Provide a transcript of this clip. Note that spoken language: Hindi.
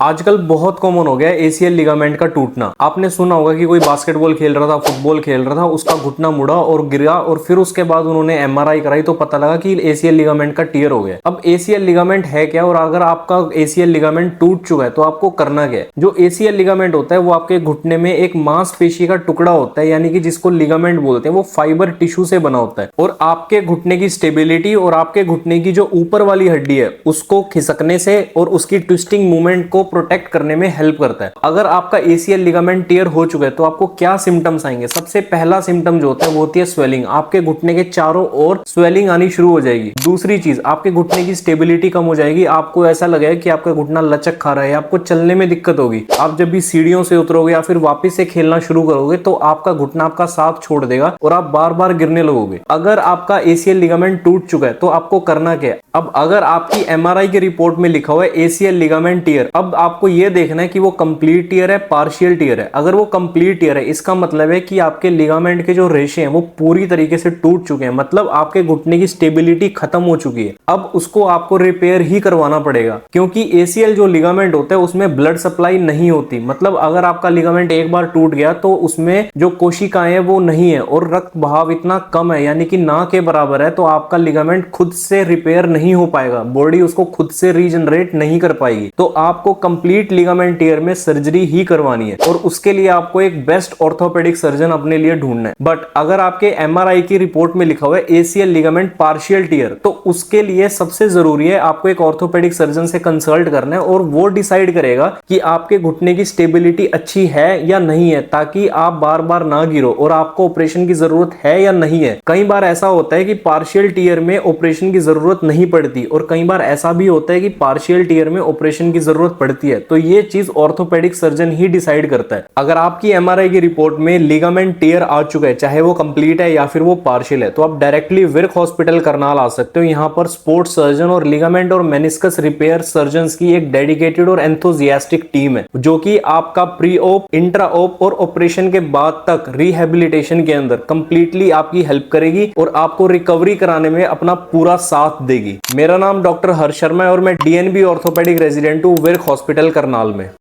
आजकल बहुत कॉमन हो गया है एसीएल लिगामेंट का टूटना। आपने सुना होगा कि कोई बास्केटबॉल खेल रहा था, फुटबॉल खेल रहा था, उसका घुटना मुड़ा और गिरा और फिर उसके बाद उन्होंने एमआरआई कराई तो पता लगा कि एसीएल लिगामेंट का टियर हो गया। अब एसीएल लिगामेंट है क्या, और अगर आपका एसीएल लिगामेंट टूट चुका है तो आपको करना क्या है। जो एसीएल लिगामेंट होता है वो आपके घुटने में एक मांसपेशी का टुकड़ा होता है, यानी कि जिसको लिगामेंट बोलते हैं। वो फाइबर टिश्यू से बना होता है और आपके घुटने की स्टेबिलिटी और आपके घुटने की जो ऊपर वाली हड्डी है उसको खिसकने से और उसकी ट्विस्टिंग मूवमेंट को प्रोटेक्ट करने में हेल्प करता है। अगर आपका एसीएल लिगामेंट टियर हो चुका है तो आपको क्या सिम्टम्स आएंगे। सबसे पहला सिम्टम जो होता है वो होती है स्वेलिंग। आपके घुटने के चारों ओर स्वेलिंग आनी शुरू हो जाएगी। दूसरी चीज, आपके घुटने की स्टेबिलिटी कम हो जाएगी। आपको ऐसा लगेगा कि आपका घुटना लचक खा रहा है, आपको चलने में दिक्कत होगी। आप जब भी सीढ़ियों से उतरोगे या फिर वापस से खेलना शुरू करोगे तो आपका घुटना आपका साथ छोड़ देगा और आप बार बार गिरने लगोगे। अगर आपका एसीएल लिगामेंट टूट चुका है तो आपको करना क्या है। अब अगर आपकी एमआरआई की रिपोर्ट में लिखा हुआ है एसीएल लिगामेंट टियर, अब आपको यह देखना है कि वो कंप्लीट टियर है, पार्शियल टियर है। अगर वो कंप्लीट टियर है इसका मतलब है कि आपके लिगामेंट के जो रेशे हैं वो पूरी तरीके से टूट चुके हैं, मतलब आपके घुटने की स्टेबिलिटी खत्म हो चुकी है। अब उसको आपको रिपेयर ही करवाना पड़ेगा, क्योंकि एसीएल जो लिगामेंट होता है उसमें ब्लड सप्लाई नहीं होती। मतलब अगर आपका लिगामेंट एक बार टूट गया तो उसमें जो कोशिकाएं हैं वो नहीं है और रक्त बहाव इतना कम है, यानी कि ना के बराबर है, तो आपका लिगामेंट खुद से रिपेयर नहीं हो पाएगा। बॉडी उसको खुद से रीजनरेट नहीं कर पाएगी। तो आपको कंप्लीट लिगामेंट टियर में सर्जरी ही करवानी है और उसके लिए आपको एक बेस्ट ऑर्थोपेडिक सर्जन अपने लिए ढूंढना है। बट अगर आपके एमआरआई की रिपोर्ट में लिखा हुआ है एसीएल लिगामेंट पार्शियल टियर, तो उसके लिए सबसे जरूरी है आपको एक ऑर्थोपेडिक सर्जन से कंसल्ट करना है और वो डिसाइड करेगा कि आपके घुटने की स्टेबिलिटी अच्छी है या नहीं है, ताकि आप बार बार ना गिरो और आपको ऑपरेशन की जरूरत है या नहीं है। कई बार ऐसा होता है कि पार्शियल टियर में ऑपरेशन की जरूरत नहीं पड़ती और कई बार ऐसा भी होता है कि पार्शियल टियर में ऑपरेशन की जरूरत पड़ती है। तो ये चीज ऑर्थोपेडिक सर्जन ही डिसाइड करता है। अगर आपकी एमआरआई की रिपोर्ट में लिगामेंट टियर आ चुका है, चाहे वो कंप्लीट है या फिर वो पार्शियल है, तो आप डायरेक्टली विर्क हॉस्पिटल करनाल आ सकते हो। यहाँ पर स्पोर्ट्स सर्जन और लिगामेंट और मेनिस्कस रिपेयर सर्जन की एक डेडिकेटेड और एंथुसियास्टिक टीम है, जो कि आपका प्री ओप, इंट्रा ओप और ऑपरेशन के बाद तक रिहेबिलिटेशन के अंदर कंप्लीटली आपकी हेल्प करेगी और आपको रिकवरी कराने में अपना पूरा साथ देगी। मेरा नाम डॉक्टर हर्ष शर्मा है और मैं डीएनबी ऑर्थोपेडिक रेजिडेंट हूँ विर्क हॉस्पिटल करनाल में।